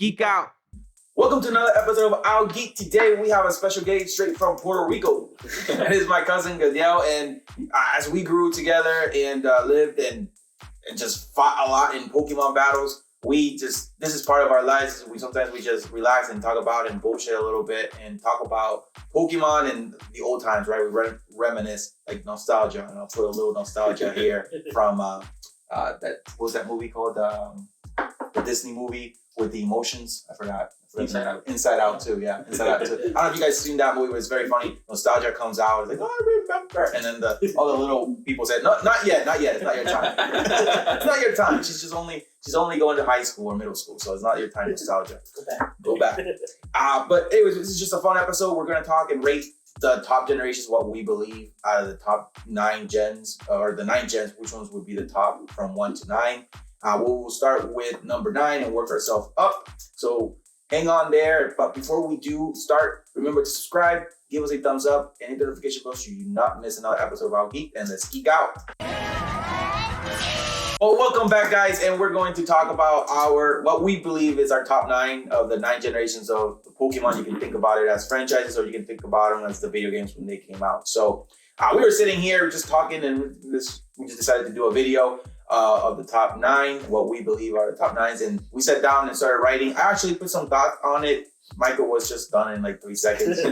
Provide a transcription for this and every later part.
Geek out. Welcome to another episode of Our Geek. Today we have a special guest straight from Puerto Rico. That is my cousin Gadel, and as we grew together and lived and just fought a lot in Pokemon battles, this is part of our lives. Sometimes we just relax and talk about and bullshit a little bit and talk about Pokemon and the old times, right? We reminisce, like nostalgia, and I'll put a little nostalgia here from what was that movie called? The Disney movie with the emotions. I forgot. Inside Out. Inside Out too, yeah. Inside Out too. I don't know if you guys seen that movie, but it's very funny. Nostalgia comes out, it's like, oh, I remember. And then all the little people said, no, not yet, it's not your time. It's not your time. She's only going to high school or middle school, so it's not your time, nostalgia. Go back. But anyways, this is just a fun episode. We're gonna talk and rate the top generations, what we believe out of the top 9 gens, or the 9 gens, which ones would be the top from 1 to 9. We'll start with number 9 and work ourselves up. So hang on there. But before we do start, remember to subscribe, give us a thumbs up, and hit the notification bell so you do not miss another episode of Our Geek. And let's geek out. Well, welcome back, guys, and we're going to talk about what we believe is our top 9 of the 9 generations of Pokemon. You can think about it as franchises, or you can think about them as the video games when they came out. So we were sitting here just talking, and we just decided to do a video of the top 9, what we believe are the top 9s, and we sat down and started writing. I actually put some thought on it. Michael was just done in like 3 seconds. I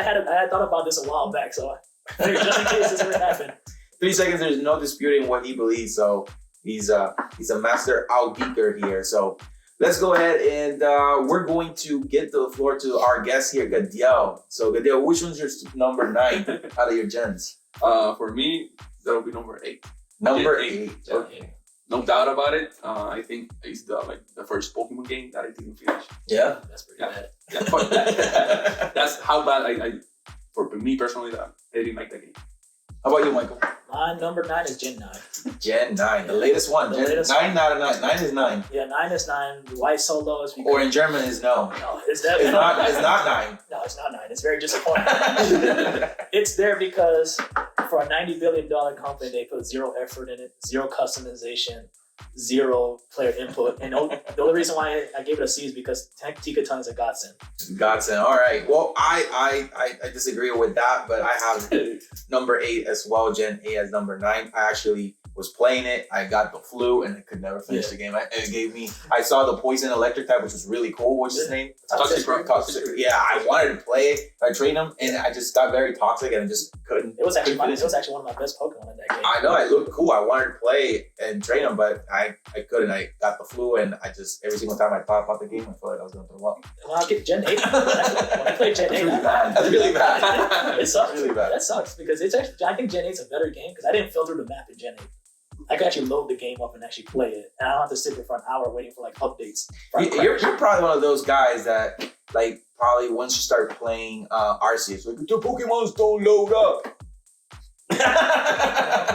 had thought about this a while back, so just in case this ever happened. 3 seconds, there's no disputing what he believes, so he's a master out-geeker here. So let's go ahead and we're going to get the floor to our guest here, Gadel. So Gadel, which one's your number 9 out of your gens? For me, that'll be number 8. Number 8. Yeah. Okay. No doubt about it. I think it's the first Pokemon game that I didn't finish. Yeah, that's pretty bad. Yeah, that's how bad I for me personally, that I didn't like that game. How about you, Michael? My number 9 is Gen 9. Gen 9, the latest one. Gen 9 out of 9. 9 is 9. Yeah, 9 is 9. White Solo is. Or in German is no. No, it's definitely it's not 9. No, it's not 9. It's very disappointing. It's there because for a $90 billion company, they put 0 effort in it, 0 customization, 0 player input. And the only reason why I gave it a C is because Tika-Ton is a godsend. Godsend. All right. Well, I disagree with that, but I have number 8 as well. Gen 8 as number 9. I actually was playing it. I got the flu and I could never finish the game. I saw the poison electric type, which was really cool. What's his name? Toxic. Yeah, I wanted to play it. I trained him and I just got very toxic and I just couldn't. It was actually one of my best Pokemon in that game. I know, it looked cool. I wanted to play and train him, but I couldn't. I got the flu and I just, every single time I thought about the game, I felt like I was going to throw up. When I get Gen 8, when I play Gen 8, that's really bad. It sucks. Really bad. That sucks because it's actually, I think Gen 8 is a better game because I didn't filter the map in Gen 8. I could actually load the game up and actually play it, and I don't have to sit there for an hour waiting for like updates. You're probably one of those guys that like probably once you start playing Arceus, like the Pokemons don't load up.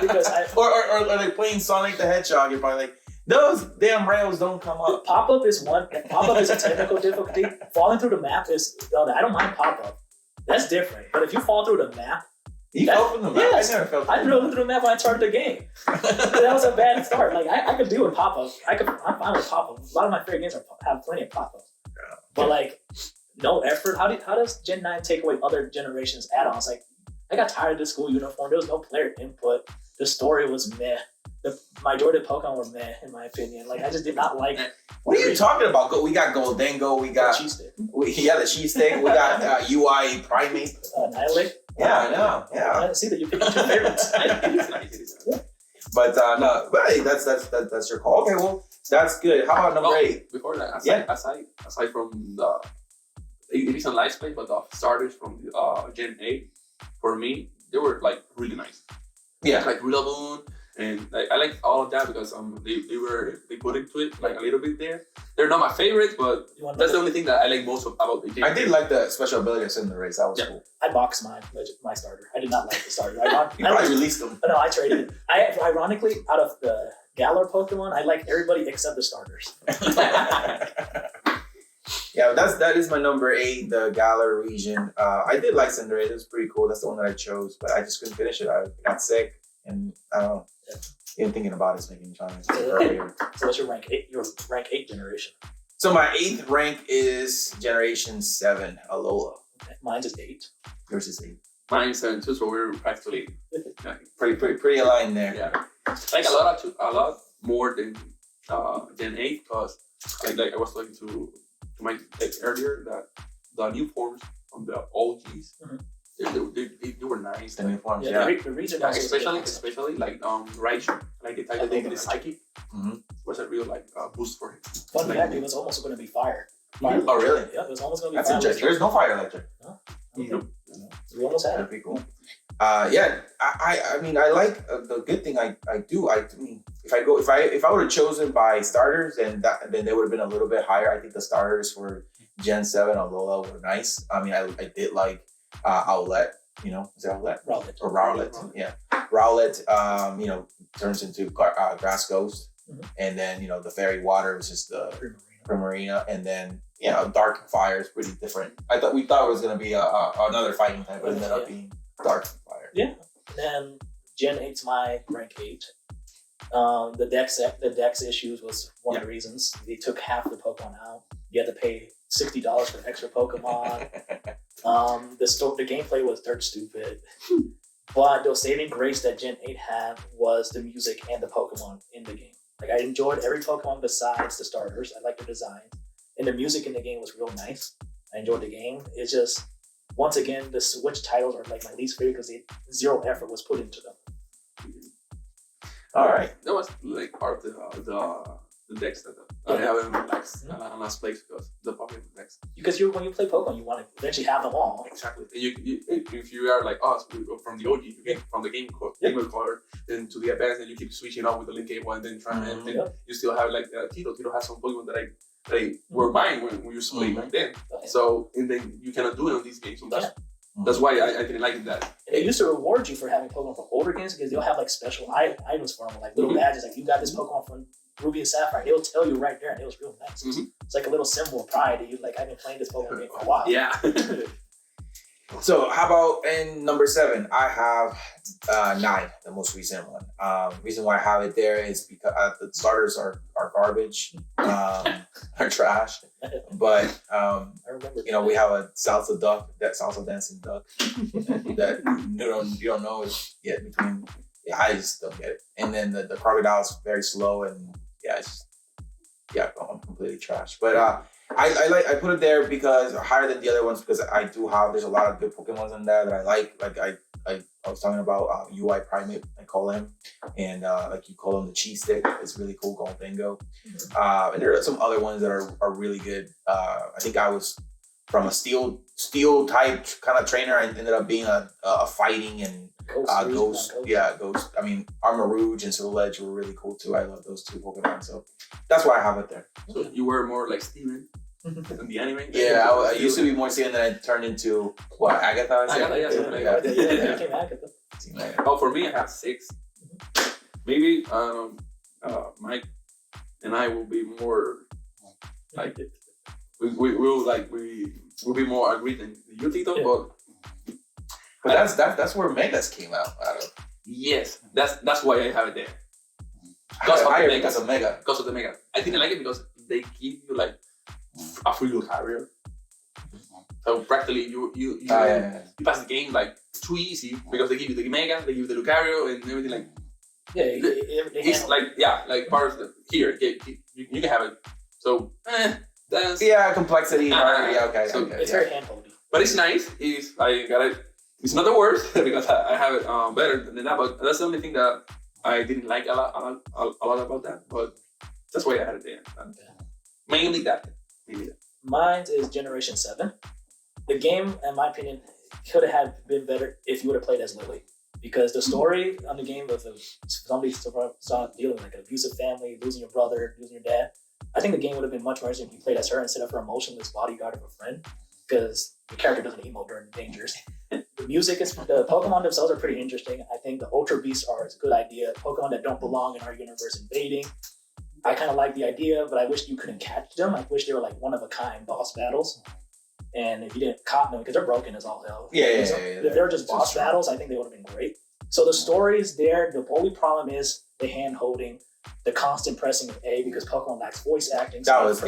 Because or like playing Sonic the Hedgehog, you're probably like, those damn rails don't come up. Pop-up is a technical difficulty. Falling through the map is, I don't mind pop-up. That's different. But if you fall through the map, you fell from the map? Yes. I never fell I drove through the map when I started the game. That was a bad start. Like I could do a pop-up. I'm fine with pop-up. A lot of my favorite games have plenty of pop-ups. Yeah. But like, no effort. How does Gen 9 take away other generations' add-ons? Like, I got tired of the school uniform. There was no player input. The story was meh. The majority of Pokemon were meh, in my opinion. Like, I just did not like. What are you talking about? We got Goldengo. We got the cheese stick. The cheese stick. We got UI Primate. Nihilate. Yeah, I know. Yeah. I see that you picked 2 favorites. But no, but hey, that's your call. Okay, well, that's good. How about number 8? Before that, aside from the it is on live play, but the starters from the Gen 8, for me, they were like really nice. Yeah, like Rillaboom, and I like all of that because they put into it like a little bit there. They're not my favorites, but that's the only thing that I like most about the game. I did like the special ability of Cinderace. That was cool. I boxed my starter. I did not like the starter. You probably released them. No, I traded it. Ironically, out of the Galar Pokemon, I like everybody except the starters. Yeah, that is my number 8, the Galar region. I did like Cinderace. It was pretty cool. That's the one that I chose, but I just couldn't finish it. I got sick, and I don't know. Even thinking about it's making me trying earlier. So what's your rank 8? Your rank 8 generation? So my 8th rank is Generation 7, Alola. Mine's is 8. Yours is 8. Mine is 7 too, so we're actually Pretty aligned there. yeah. Like a lot more than Gen 8 because like I was talking to my earlier that the new forms from the OGs they were nice. The new forms, Yeah. The reason especially like Raichu, like the type of thing, the psychic was a real like boost for him. Fun fact, it was almost going to be fire. Oh really? Yeah, it was almost going to be That's fire. interesting. There's no fire electric. No. We almost had That'd be cool. Yeah, I mean, I like the good thing I mean, if I would have chosen by starters, then they would have been a little bit higher. I think the starters for Gen 7 Alola were nice. I mean, I did like Owlette. You know, is it Owlette? Rowlet. Or Rowlet? Yeah, Rowlet. You know, turns into Grass Ghost, and then you know the Fairy Water was just the Primarina, and then you know Dark Fire is pretty different. We thought it was gonna be another fighting type, but it ended up being Dark Fire. Yeah. And then Gen 8's my rank 8. The Dex issues was one of the reasons. They took half the Pokemon out. You had to pay $60 for extra Pokemon. The gameplay was dirt stupid. But the saving grace that Gen 8 had was the music and the Pokemon in the game. Like I enjoyed every Pokemon besides the starters. I liked the design. And the music in the game was real nice. I enjoyed the game. It's just, once again, the Switch titles are like my least favorite because zero effort was put into them. All right. That was like part of the decks that I haven't relaxed on last place because the Pokemon decks. Because when you play Pokemon, you want to eventually have them all. Exactly. And if you are like us from the OG, you get from the game color, then to the advanced, and you keep switching out with the Link Game one, then trying and then you still have like Tito. Tito has some Pokemon that I were mine when we used to play back then. So and then you cannot do it on these games. So that's why I didn't like that. And they used to reward you for having Pokemon from older games because they'll have like special items for them, like little badges, like you got this Pokemon from Ruby and Sapphire. They'll tell you right there, and it was real nice. It's like a little symbol of pride that you like. I've been playing this Pokemon game for a while. Yeah. So how about in number 7? I have 9, the most recent one. Reason why I have it there is because the starters are garbage, are trash. But you know, we have a salsa dancing duck that you don't know yet between. Yeah, I just don't get it. And then the crocodile is very slow, and I'm completely trash. But I put it there because higher than the other ones because there's a lot of good Pokemon in there that I like. Like I was talking about UI Primate, I call him, and like you call him the cheese stick. It's really cool, called Bingo. And there are some other ones that are really good. I think I was from a steel type kind of trainer. I ended up being a fighting and Ghost. I mean, Armarouge and Soulsilver were really cool too. I love those 2 Pokemon, so that's why I have it there. So you were more like Steven in the anime? Yeah, I used to be more Steven, then I turned into Agatha? Yeah, became Agatha. Oh, for me, I have 6. Maybe Mike and I will be more like we'll be more agreed than you, Tito, But that's where Megas came out. Yes, that's why I have it there. Because of Mega. Because of the Mega. I didn't like it because they give you like a free Lucario. So practically you pass the game like too easy because they give you the Mega, they give you the Lucario and everything like. Yeah, it's like part of the here. You can have it. So that's complexity. Okay. So it's very handholdy. But it's nice. It's not the worst because I have it better than that. But that's the only thing that I didn't like a lot about that. But that's why I had it there. Mainly that. Mine is Generation 7. The game, in my opinion, could have been better if you would have played as Lily. Because the story on the game of somebody dealing with like an abusive family, losing your brother, losing your dad. I think the game would have been much more interesting if you played as her instead of her emotionless bodyguard of a friend. Because the character doesn't emote during dangers. The music the Pokemon themselves are pretty interesting. I think the Ultra Beasts are a good idea. Pokemon that don't belong in our universe invading. I kind of like the idea, but I wish you couldn't catch them. I wish they were like one of a kind boss battles. And if you didn't caught them, because they're broken as all hell. If they were just boss battles, I think they would have been great. So the story is there. The only problem is the hand holding. the constant pressing of A because Pokemon lacks voice acting. That So was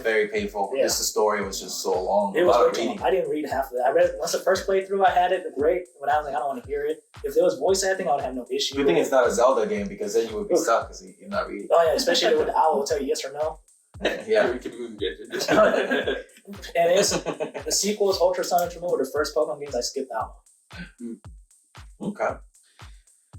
very painful. Yeah. Just the story was just so long. It A was lot of way too long. reading. I didn't read half of it. I read it once the first playthrough I had it, great. But I was like, I don't want to hear it. If there was voice acting, I would have no issue. Good thing it's not a Zelda game because then you would be stuck because you're not reading. Oh yeah, especially with the owl will tell you yes or no. Yeah. We keep going to get And it's the sequels, Ultra Sun and Ultra Moon, were the first Pokemon games I skipped out. Okay.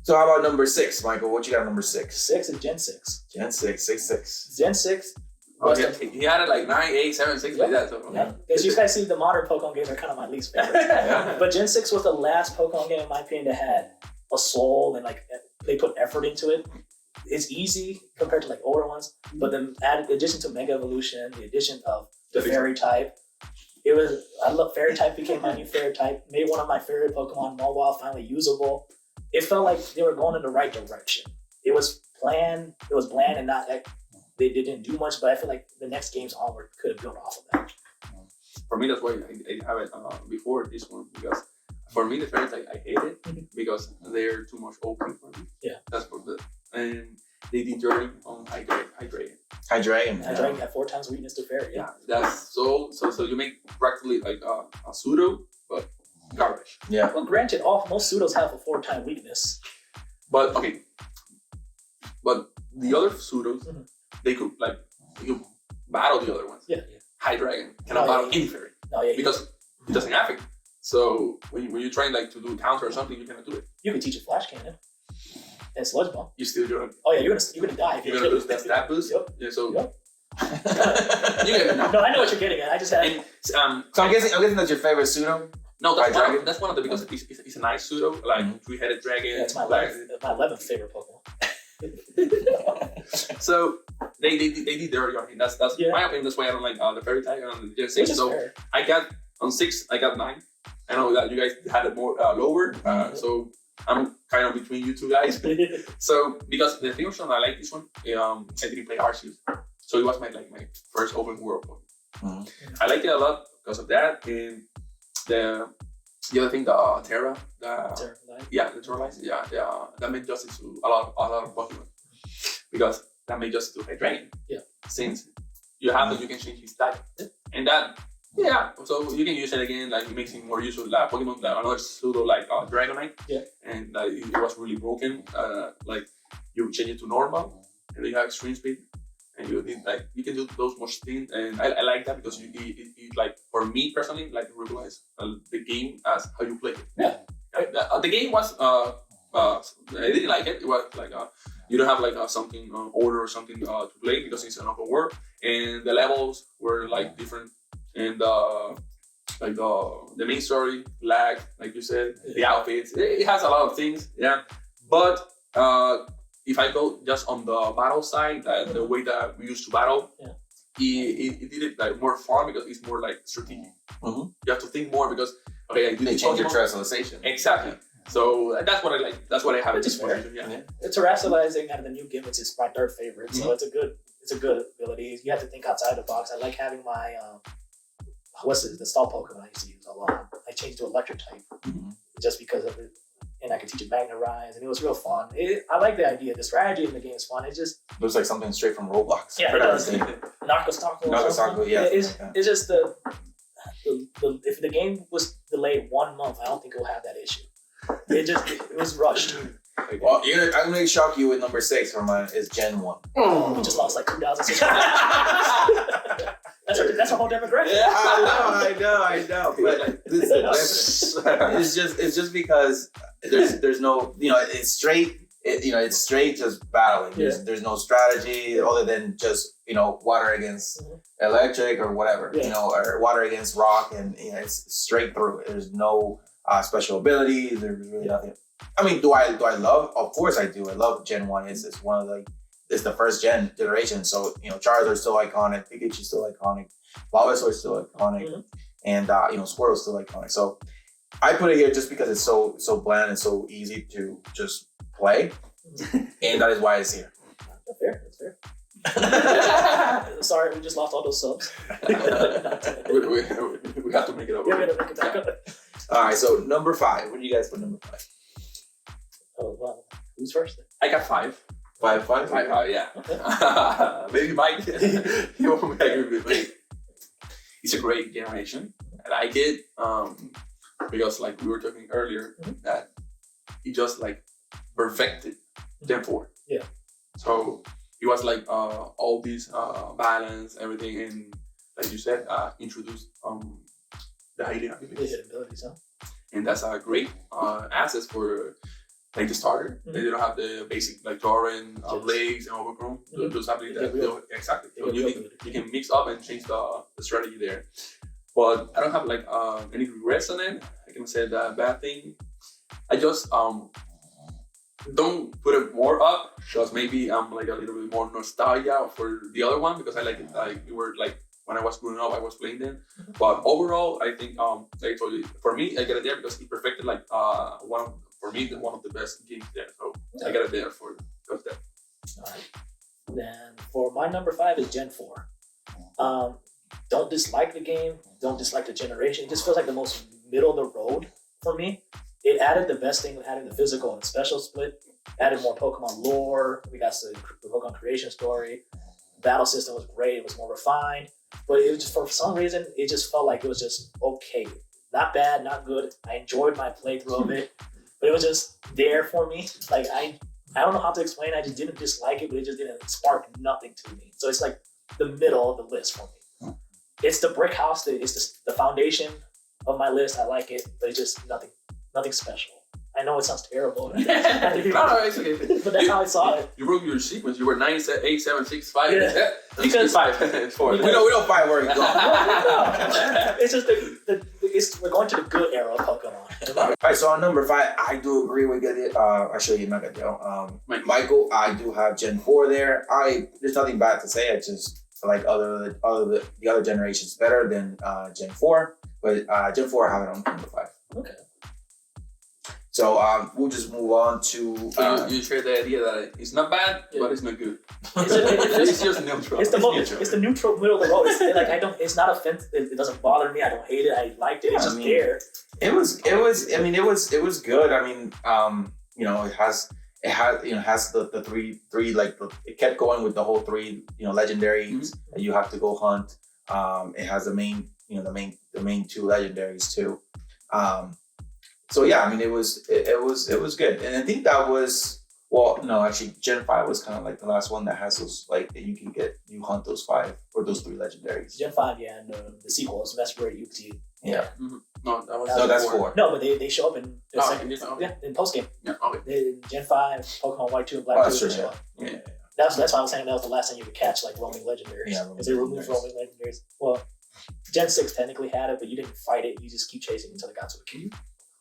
So how about number 6, Michael? What you got number 6? 6 is Gen 6. Gen 6, 6. Gen 6. Oh, he had it like 9, 8, 7, 6 like that. So, Yeah. As you guys see, the modern Pokemon games are kind of my least favorite. Yeah. But Gen 6 was the last Pokemon game, in my opinion, that had a soul and like they put effort into it. It's easy compared to like older ones, but then added the addition to Mega Evolution, the addition of the Fairy type. I love Fairy type, became my new Fairy type, made one of my favorite Pokemon mobile finally usable. It felt like they were going in the right direction. It was bland and not like they didn't do much, but I feel like the next games onward could have built off of that. for me, that's why I have it before this one, because for me, the fairies, I hate it because they're too much OP for me. Yeah. That's for the, and they deter on hydrating. Hydrating. Hydrating had 4 times weakness to Fairy. Yeah, that's so you make practically like a pseudo, but garbage. Yeah. Well, granted, most pseudos have a 4-time weakness. But okay, but the other pseudos, Mhm. they could battle the other ones. Yeah. Hydreigon cannot battle any fairy No, yeah, because it doesn't have it. So when you're trying to do counter or something, you cannot do it. you can teach a Flash Cannon and Sludge Bomb. You still do it. Oh yeah, you're gonna die if You're you gonna kill lose that stat boost. Yep. Yeah. So Yep. you get it now. No, I know what you're getting at. I just had. And So I'm guessing that's your favorite pseudo. no, Hydreigon? that's one of the because it's a nice pseudo, like 3-headed dragon. Yeah, it's my like, 11th favorite Pokemon. So they did dirty on him. That's Yeah. my opinion. That's why I don't like the fairy type on the Gen 6. Which is So fair. I got on 6. I got 9. I know that you guys had it more lower. So I'm kind of between you two guys. So because the thing I like this one, I didn't play Arceus, so it was my first open world one. Mm-hmm. I like it a lot because of that. And the other thing, the Terra, the Terralize, that made justice to a lot of Pokemon because that made justice to Hydreigon. Yeah. Since you have that, you can change his type, and that. Yeah, so you can use it again, like it makes it more useful. Like Pokemon, another pseudo Dragonite, and it was really broken. Like you change it to normal, and then you have extreme speed, and you need you can do those much things, and I like that because it like for me personally revolutionize the game as how you play it. Yeah. The game was I didn't like it. It was you don't have something order or something to play because it's an open world, and the levels were different. And the main story, like you said, the outfits, it has a lot of things, yeah. But if I go just on the battle side, the way that we used to battle, it did it more fun because it's more strategic. Mm-hmm. You have to think more because I do They change your translation. Exactly. So that's what I like. That's what I have in this position. Yeah. Terrestrializing out of the new gimmicks is my 3rd favorite, so it's a good ability. You have to think outside the box. I like having my the stall Pokemon I used to use a lot. I changed to electric type just because of it, and I could teach it Magna Rise, and it was real fun. I like the idea. The strategy in the game is fun. It just looks like something straight from Roblox. Yeah, it does. Narcostalco. Yeah. It's just the if the game was delayed 1 month, I don't think it will have that issue. It was rushed. Well, I'm going to shock you with number 6 for mine is Gen 1. We just lost 2,000. That's a whole demographic. Yeah, I know. But it's just because there's no, it's straight. It's straight just battling. There's no strategy other than just water against electric or whatever. Or water against rock, and it's straight through. There's no special abilities. There's really nothing. I mean, do I love? Of course I do. I love Gen 1. It's one of it's the first generation. So, Charizard's still iconic, Pikachu's still iconic, Bulbasaur's still iconic, and Squirtle's still iconic. So I put it here just because it's so bland and so easy to just play. And that is why it's here. That's fair. Sorry, we just lost all those subs. we have to make it up. Yeah, we have to make it back up. Alright, so number 5. What do you guys put number 5? Oh, wow. Who's first then? I got 5. 5. Yeah. Maybe Mike, he won't agree with me. It's a great generation. I like it because, like we were talking earlier, that it just like perfected Gen 4. Yeah. So it was like all this balance, everything, and like you said, introduced the hidden abilities. Huh? And that's a great asset for like the starter. They don't have the basic like Torrent, legs, and overgrown. Those abilities exactly. So you can mix up and change the strategy there. But I don't have like any regrets on it. I can say that bad thing. I just don't put it more up because maybe I'm like a little bit more nostalgia for the other one because I like it. Like we were like when I was growing up, I was playing them. But overall, I think like I told you, for me, I got it there because it perfected like one of the best games there. So I got it there for because that. All right. Then for my number 5 is Gen 4. Don't dislike the game. Don't dislike the generation. It just feels like the most middle of the road for me. It added the best thing, added the physical and special split, added more Pokemon lore. We got the Pokemon creation story. Battle system was great. It was more refined. But it was just, for some reason, it just felt like it was just okay. Not bad, not good. I enjoyed my playthrough of it. But it was just there for me. Like, I don't know how to explain it. I just didn't dislike it, but it just didn't spark nothing to me. So it's like the middle of the list for me. It's the brick house. It's the foundation of my list. I like it, but it's just nothing special. I know it sounds terrible. No, it's okay. But that's how I saw it. You broke your sequence. You were 9, 8, 7, 6, 5. Yeah. Because 5, 4. We don't fight where you go. It's just we're going to the good era of Pokemon. All right, so on number 5, I do agree with it. I'll show you Mega Joe. Michael, I do have Gen 4 there. There's nothing bad to say. I just feel like the other generations better than Gen 4. But Gen 4, I have it on number 5. Okay. So we'll just move on to. So you share the idea that it's not bad, but it's not good. It's just neutral. It's the neutral middle of the road. It's not offensive. It doesn't bother me. I don't hate it. I liked it. It's just there. It was good. I mean, it has the three like it kept going with the whole 3 legendaries that you have to go hunt. It has the main 2 legendaries too. So yeah, I mean it was good, and I think that was actually Gen 5 was kind of like the last one that has those like that you hunt those 5 or those 3 legendaries. Gen 5, yeah, and the sequel is Mesperate UT. Yeah. Mm-hmm. No, that's 4. No, but they show up in the second, in post game. Yeah, okay. Gen 5, Pokemon White 2 and Black 2 show up. Yeah. That's why I was saying that was the last time you could catch like roaming legendaries. Yeah, because they removed roaming legendaries. Well, Gen 6 technically had it, but you didn't fight it. You just keep chasing until it got to a cave.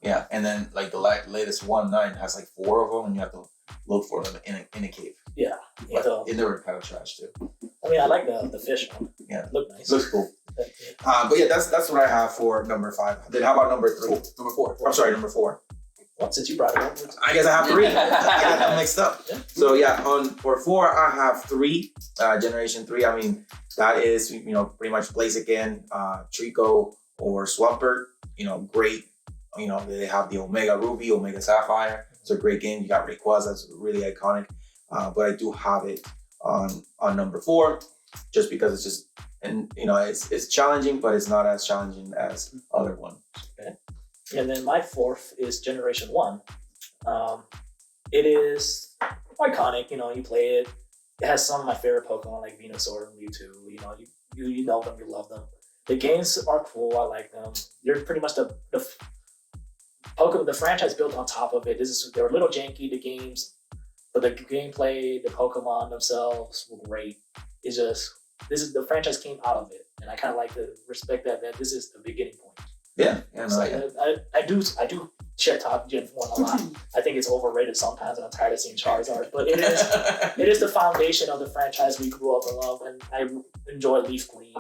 Yeah, and then like the latest 1.9 has like 4 of them, and you have to look for them in a cave. Yeah, but they were kind of trash too. I mean, I like the fish one. Yeah, look nice. Looks cool. But yeah, that's what I have for number 5. Then how about number 3? Number 4. I'm sorry, number 4. Well, since you brought it up, I guess I have 3. I got them mixed up. Yeah. So yeah, for 4 I have 3. Generation 3. I mean, that is pretty much Blaziken, Trico, or Swampert. Great. They have the Omega Ruby, Omega Sapphire. It's a great game. You got Rayquaza, that's really iconic. But I do have it on number 4, just because it's just, and it's challenging, but it's not as challenging as other ones. Okay. And then my 4th is Generation 1. It is iconic. You play it. It has some of my favorite Pokemon like Venusaur and Mewtwo. You know them, you love them. The games are cool. I like them. They're pretty much the Pokemon, the franchise built on top of it. They were a little janky, the games, but the gameplay, the Pokemon themselves were great. The franchise came out of it, and I kind of like to respect that this is the beginning point. Yeah, I do share top Gen 1 a lot. I think it's overrated sometimes, and I'm tired of seeing Charizard. But it is the foundation of the franchise we grew up in love, and I enjoy Leaf Green.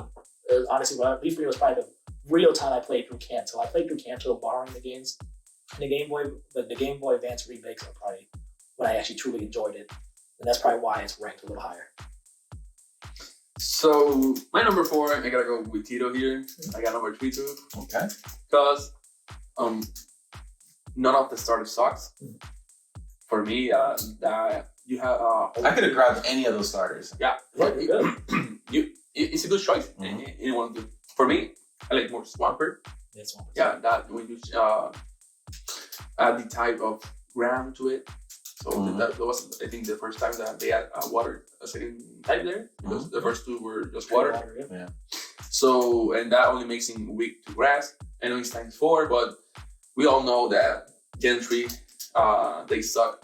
Honestly, Leaf Green was probably the real time I played through Kanto. I played through Kanto borrowing the games. The Game Boy Advance remakes are probably when I actually truly enjoyed it, and that's probably why it's ranked a little higher. So my number 4, I gotta go with Tito here. I got number 3 too. Okay. Because none of the starters sucks. For me, you have I could have grabbed any of those starters. yeah. It's a good choice. Mhm. Anyone do. For me, I like more Swampert. That's one. Yeah, that when you add the type of ground to it. So Mhm. that was, I think, the first time that they had water a second type there, because the first two were just water. Yeah. So, and that only makes him weak to grass. I know he's times 4, but we all know that Gen 3, they suck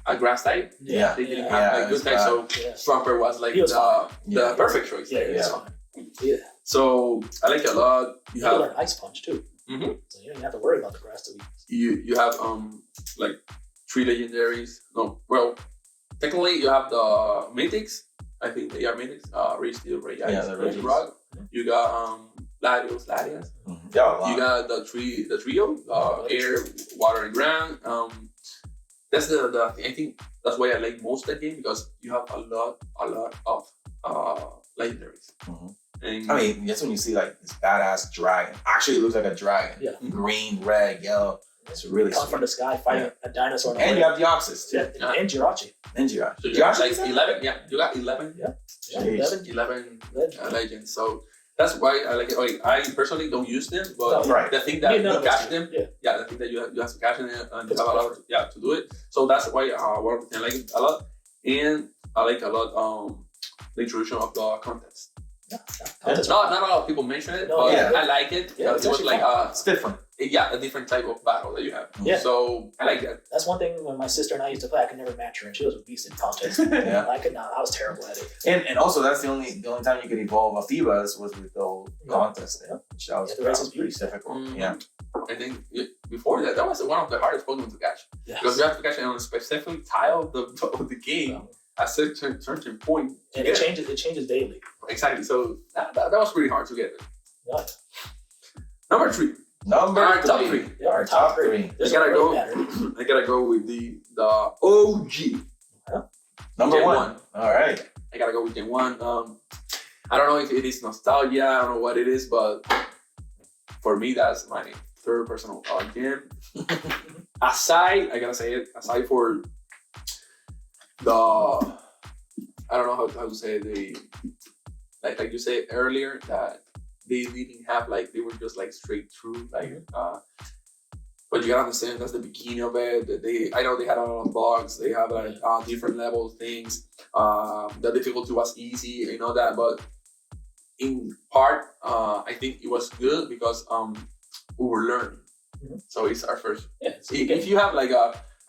at grass type. Yeah. They didn't Yeah, have like it good was type, bad. so Yeah. Swampert was like He was fine. the perfect choice. Yeah, that's Yeah. fine. Yeah. So I like it a lot. You can learn Ice Punch too. Mhm. So you don't even have to worry about the grass to be. You have like 3 legendaries. No, well, technically you have the mythics. I think they are mythics. Ray Steel, Ray Ice, Yeah, the Ray Rays. Rock. You got Latios. Mhm. Yeah, a lot. You got the trio, air, water, and ground. That's the I think that's why I like most of the game, because you have a lot of legendaries. Mhm. And I mean, that's when you see like this badass dragon. Actually, it looks like a dragon. Yeah. Green, red, yellow. It's really Come from sweet. the sky fighting a dinosaur. And you have Deoxys too. yeah, and Jirachi. And Jirachi. so you got Jirachi like is that? 11. Yeah, you got 11. Yeah, Jeez. 11. 11 legends. So that's why I like it. Like, I personally don't use them, but Right. the thing that Yeah, you none of catch us them, do. Yeah. the thing that you have to catch them and you It's have a lot effort. to do it. So that's why one of the things I like it a lot, and I like a lot the introduction of the contest. That's Not a lot of people mention it, No, but yeah. I like it Yeah, because it's it was actually like It's different. a different type of battle that you have. Yeah. So I like that. That's one thing when my sister and I used to play, I could never match her, and she was a beast in contests. Yeah. I could not. I was terrible at it. And also that's the only time you could evolve a Phoebus was with the whole Yeah. contest thing. Yeah. Which that was, Yeah, the rest is pretty beauty. difficult. Mhm. Yeah. I think before that was one of the hardest Pokemon to catch, Yeah. because you have to catch it on a specific tile of the game at a certain point. to And get it changes daily. Exactly. So that was really hard to get. Yeah. Number 3. Number Our top three. three. Yeah, Our top three. There's I gotta no go. matter. I gotta go with the OG. Number Gen one. All right. I gotta go with Gen 1. I don't know if it is nostalgia. I don't know what it is, but for me, that's my third personal gen. Aside, I gotta say it. Aside for the, I don't know how to say it, like you said earlier, that they didn't have they were just straight through but you gotta understand that's the beginning of it. I know they had a lot of bugs. They have different level things. The difficulty was easy, that. But in part, I think it was good because we were learning. Mhm. So it's our first. Yeah, so If you have like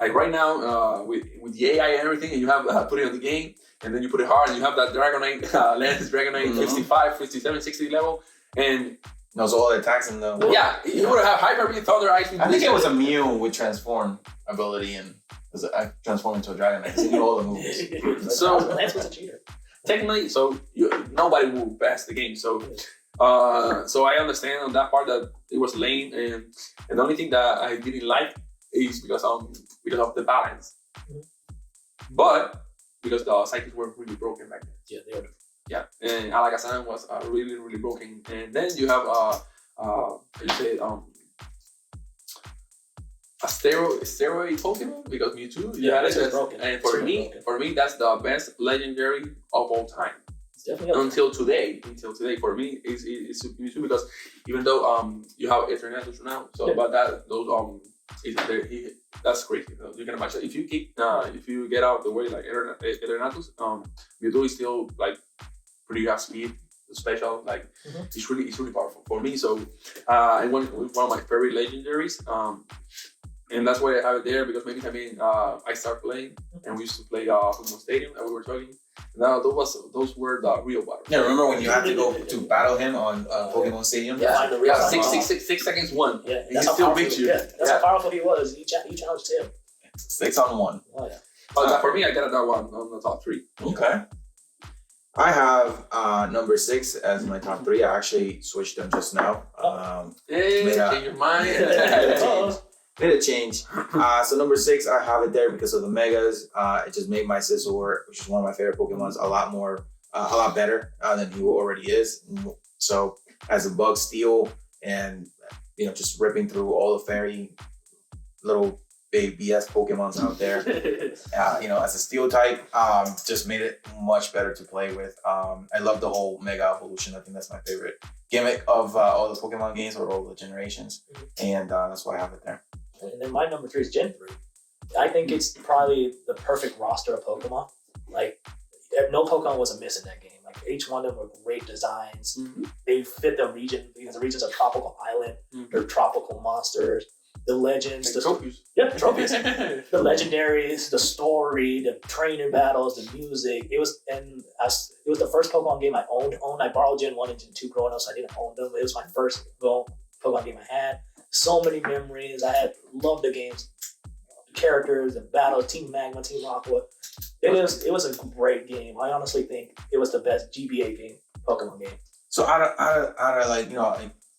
right now with the AI and everything, and you have put it on the game, and then you put it hard, and you have that Dragonite lens, Dragonite Mhm. 55, 57, 60 level, and No, so all the attacks in the. yeah, you would have Hyper Beam, Thunder, Ice Beam. I think it was a Mew with transform ability and transform into a dragon. I see all the moves. So- Lance was a cheater. Technically, so nobody will pass the game. So I understand on that part that it was lame, and the only thing that I didn't like is because of the balance. Mhm. But because the cycles were really broken back then. Yeah, they were. Yeah, and Alakazam was really, really broken. And then you have a steroid Pokemon because Mewtwo. Yeah, that's it's broken. And It's really broken. for me, that's the best legendary of all time. It's definitely up Until today, for me, it's Mewtwo because even though you have Eternatus now, so Yeah. but that's crazy. You can imagine if you get out of the way like Eternatus, Mewtwo is still pretty high speed, special. Mhm. It's really powerful for me. So and one of my favorite legendaries. And that's why I have it there because maybe I started playing and we used to play Pokemon Stadium and we were talking. Now those were the real battles. Yeah, remember when you had to go to battle him on Pokemon Stadium? Yeah. Find the real Yeah, time. 6 seconds one. Yeah, He that's how still powerful beats you. Yeah, that's how powerful he was. He challenged him. 6-on-1. Oh yeah. But for me, I got that one on the top 3. Okay. I have number 6 as my top 3. I actually switched them just now. Hey, Yeah. change your mind. Made a change. So number 6, I have it there because of the megas. It just made my Scizor, which is one of my favorite Pokemons, a lot better than he already is. So as a bug steal and just ripping through all the fairy little big BS Pokemons out there. As a Steel type, just made it much better to play with. I love the whole Mega Evolution. I think that's my favorite gimmick of all the Pokemon games or all the generations, and that's why I have it there. And then my number 3 is Gen 3. I think it's probably the perfect roster of Pokemon. Like, no Pokemon was amiss in that game. Like, each one of them were great designs. They fit the region because the region's a tropical island. They're tropical monsters. The legends, Like trophies. Yeah, trophies. The legendaries, the story, the trainer battles, the music. It was the first Pokemon game I owned. I borrowed Gen 1 and Gen 2 growing up, so I didn't own them. It was my first Pokemon game I had. So many memories. I loved the games, the characters, the battles, Team Magma, Team Aqua. It was a great game. I honestly think it was the best GBA game, Pokemon game. So out of like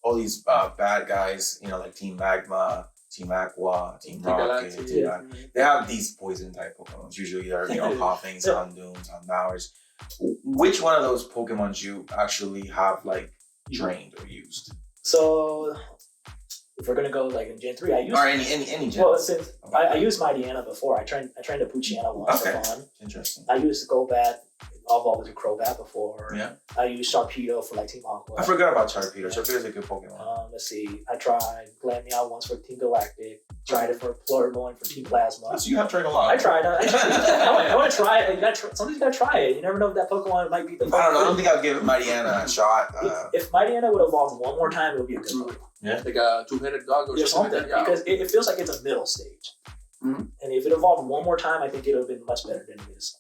all these bad guys, like Team Magma, Team Aqua, Team Rocket, they have these poison type Pokemon. Usually they're Coughings, Houndoons, Houndours. Which one of those Pokemon you actually have like trained or used? So if we're gonna go like in Gen 3, I used any Gen. Well, since I used Mightyena before. I trained a Poochyena once for fun. Interesting. I used Golbat. I've always used Crobat before. Yeah. I used Sharpedo for like Team Aqua. I forgot about Sharpedo. Sharpedo's a good Pokemon. Let's see. I tried Glameow once for Team Galactic. Tried it for Floribone for Team Plasma. So you have tried a lot. I tried. I want to try it. Somebody's got to try it. You never know if that Pokemon might be the. I don't know. I don't think I'll give Mightyena a shot. If Mightyena would evolve one more time, it would be a good Pokemon. Yeah. Like a two-headed dog or something like that. Because it feels like it's a middle stage. And if it evolved one more time, I think it would have been much better than it is.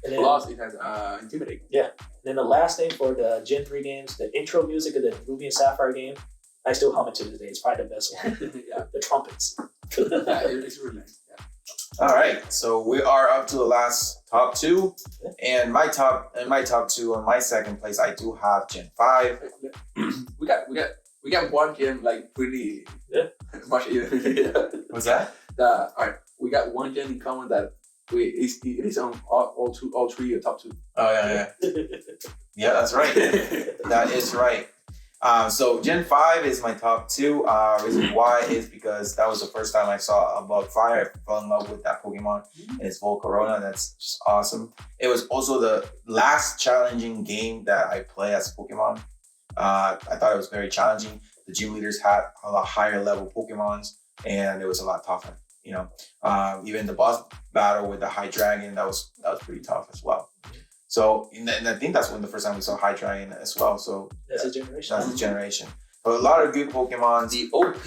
And then, plus, it has Intimidate. Yeah. And then the last thing for the Gen 3 games, the intro music of the Ruby and Sapphire game, I still hum it to this day. It's probably the best one. The trumpets. It's really nice. Yeah. All right, so we are up to the last top 2, and my top 2 on my second place, I do have Gen 5. We got one gen like pretty much. What's that? All right, we got one gen in common that it is on all three top 2. Oh yeah. Yeah, that's right. That is right. So Gen 5 is my top 2. Reason why is because that was the first time I saw a bug fire. I fell in love with that Pokemon and its Volcarona. That's just awesome. It was also the last challenging game that I play as Pokemon. I thought it was very challenging. The gym leaders had a lot higher level Pokemons, and it was a lot tougher. Even the boss battle with the High Dragon, that was pretty tough as well. So, and I think that's when the first time we saw High Dragon as well. So that's a generation. That's a generation. But a lot of good Pokemon. The OP.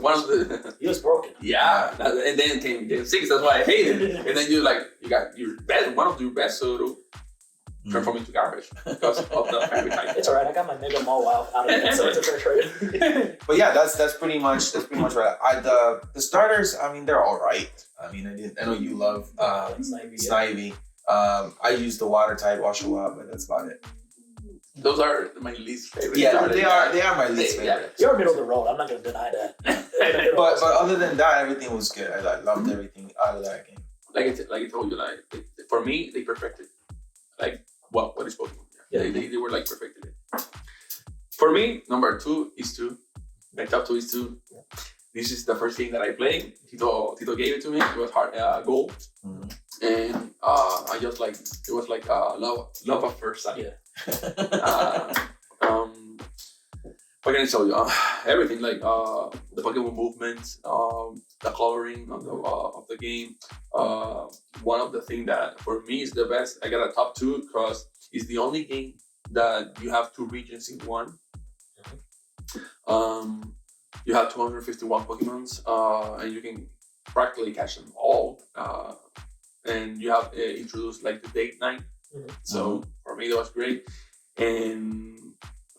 One of the. He was broken. Yeah, and then came Gen 6. That's why I hated it. And then you got your best, one of your best Soto. Transform into garbage because of the fairy type. It's alright. I got my Mega Mawile out of it, so it's a fair trade. But yeah, that's pretty much right. The starters, I mean, they're all right. I mean, I know you love Snivy. I use the water type Oshawott, but that's about it. Those are my least favorite. Yeah, they are my least favorite. You're middle of the road. I'm not gonna deny that. but other than that, everything was good. I loved everything out of that game. Like I told you, for me, they perfected. What is Pokemon? Yeah. They were perfected. For me, number 2 is 2. My top 2 is 2. Yeah. This is the first game that I played. Tito gave it to me. It was HeartGold. And I just it was like love at first sight. Yeah. What can I tell you? Everything the Pokemon movements, the coloring of the game. One of the things that for me is the best. I got a top 2 because it's the only game that you have 2 regions in one. You have 251 Pokemons, and you can practically catch them all. And you have introduced the date night. So for me that was great. And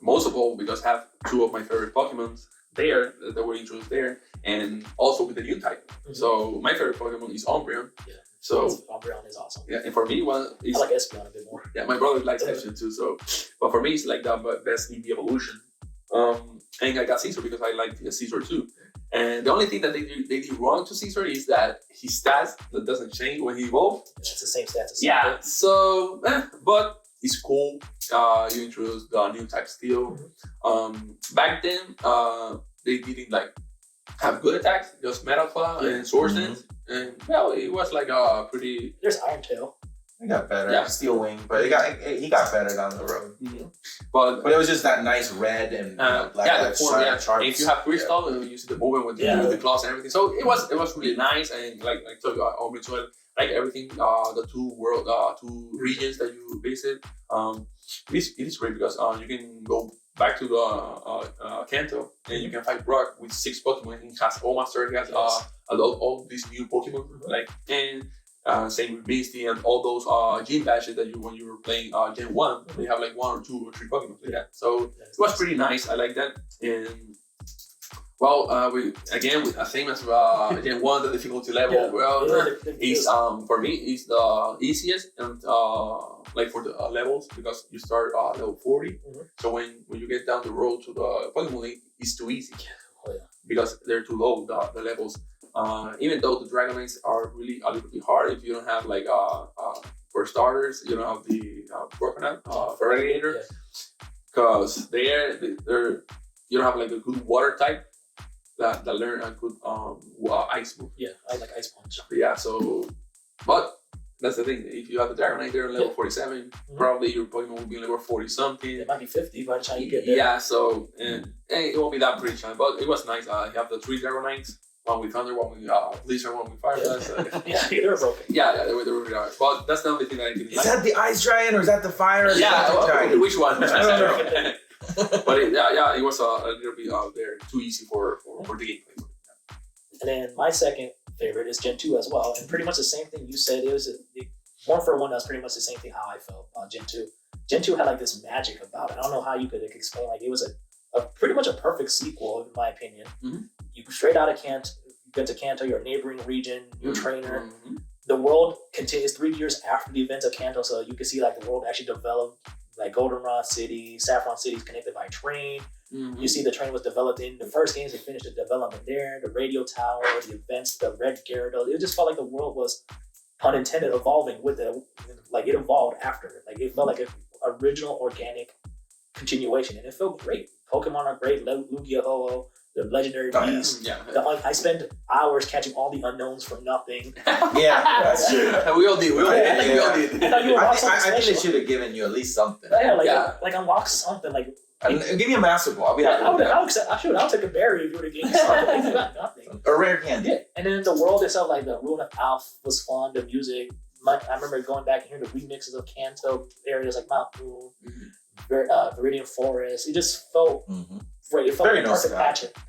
most of all, because I have 2 of my favorite Pokemons there that were introduced there, and also with the new type. So my favorite Pokemon is Umbreon. Yeah. So Umbreon is awesome. Yeah, and for me, I like Espeon a bit more. Yeah, my brother likes Espeon too. So, but for me, it's the best in the evolution. And I got Caesar because I like Caesar too. And the only thing that they did wrong to Caesar is that his stats that doesn't change when he evolves. It's the same stats as Yeah. So, but it's cool. You introduced the new type Steel. Back then, they didn't have good attacks, just Metal Claw and Sword Dance. And well, it was like a pretty. There's Iron Tail. It got better. Yeah. Steel Wing, but he got better down the road. But it was just that nice red and black the form, charts. If you have Crystal, you see the movement with the claws and everything. So it was really nice, and like I told you, I like everything. The two regions that you visit. It is great because you can go back to the Kanto and you can fight Brock with 6 Pokemon. He has all master. He has all these new Pokemon same with Misty and all those gym badges that when you were playing Gen 1, they have like 1 or 2 or 3 Pokemon like that. So it was pretty nice. I like that. And well, with the same as Gen 1, the difficulty level, is for me is the easiest and like for the levels because you start level 40. So when you get down the road to the Pokemon League, it's too easy because they're too low the levels. Even though the Dragonites are really a little bit hard if you don't have like for starters you don't have the Crocodile Feraligatr because they're you don't have like a good water type that learn a good ice move. Yeah, I like Ice Punch. Yeah, so but that's the thing. If you have the Dragonite, they're level 47. Probably your Pokemon will be level 40 something. It might be 50 by the time you get there. Yeah, so and it won't be that pretty challenge, but it was nice. You have the 3 Dragonites. One with Thunder, one with Blizzard, one with Fire Blast. Yeah, they were broken. Yeah, they were really hard. But that's the only thing that I didn't like. Is that the Ice Giant or is that the Fire? Which one? I don't know. But it was a little bit there too easy for the gameplay. And then my second favorite is Gen 2 as well, and pretty much the same thing you said. It was one for one. That's pretty much the same thing how I felt on Gen 2. Gen 2 had like this magic about it. I don't know how you could explain. Like it was a pretty much a perfect sequel in my opinion. You go straight out of Kanto, you get to Kanto, your neighboring region, your trainer. The world continues 3 years after the events of Kanto, so you can see like the world actually developed. Like Goldenrod City, Saffron City is connected by train. You see the train was developed in the first games. They finished the development there. The radio tower, the events, the red Gyarados. It just felt like the world was, pun intended, evolving with it. Like it evolved after it. Like it felt like an original organic continuation, and it felt great. Pokemon are great. Lugia, Ho-Oh, the legendary beasts. I spend hours catching all the unknowns for nothing. Yeah, that's true. We all did. We all did. I think they should have given you at least something. Like unlock something. Like give me a Master Ball. I'll take a berry if you would have given me something. You got nothing. A rare candy. Yeah. And then the world itself, like the Rune of Alph was fun. The music. I remember going back and hearing the remixes of Kanto areas like Mount Moon, Viridian Forest. It just felt great. It felt very like a perfect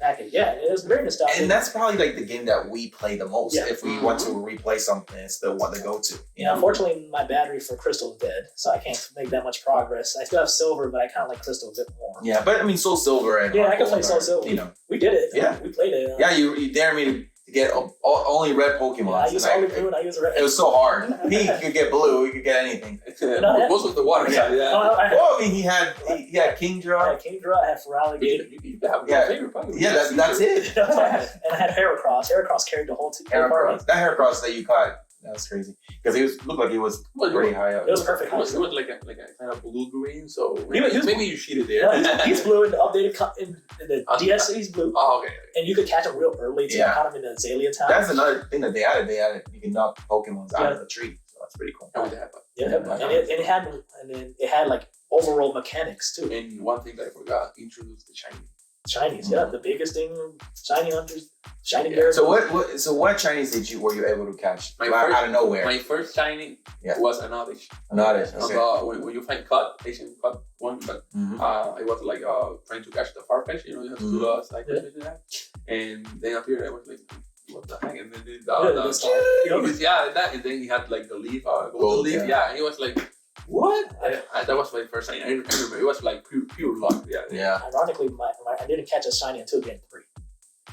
package. Yeah, it was very nostalgic. And that's probably like the game that we play the most. Yeah. If we want to replay something, it's the one to go to. Yeah, unfortunately, my battery for Crystal is dead, so I can't make that much progress. I still have Silver, but I kind of like Crystal a bit more. Yeah, but I mean, SoulSilver and I can play SoulSilver. We did it. Yeah, we played it. Yeah, you dare me to get only red Pokemon. Yeah, I used only blue and I used red. It was so hard. He could get blue. He could get anything. Most of the water. I mean, he had Kingdra. I had Kingdra. I had Feraligatr. You have your favorite Pokemon. Yeah, that's it. And I had Heracross. Heracross carried the whole team. Heracross. That Heracross that you caught. That was crazy because looked like he was pretty high up. It was perfect. It was like a kind of blue green. So maybe you cheated there. Yeah, he's blue in the updated in the DS. He's blue. Oh, okay. And you could catch him real early too. Caught him in the Azalea Town. That's another thing that they added. You can knock Pokemons out of the tree. So that's pretty cool. And it had like overall mechanics too. And one thing that I forgot, introduced the Chinese, the biggest thing, shiny hunters, shiny Gyarados. So what Chinese were you able to catch out of nowhere? My first shiny was an Oddish. An Oddish, okay. When you find Asian cut one, but I was like trying to catch the Farfetch, you have to do the cycle with that. And then up here I was like, what the heck? And then and then he had like the leaf, gold leaf, and he was like, what? That was my first shiny. I remember it was like pure luck. Yeah. Ironically, I didn't catch a shiny until Gen 3.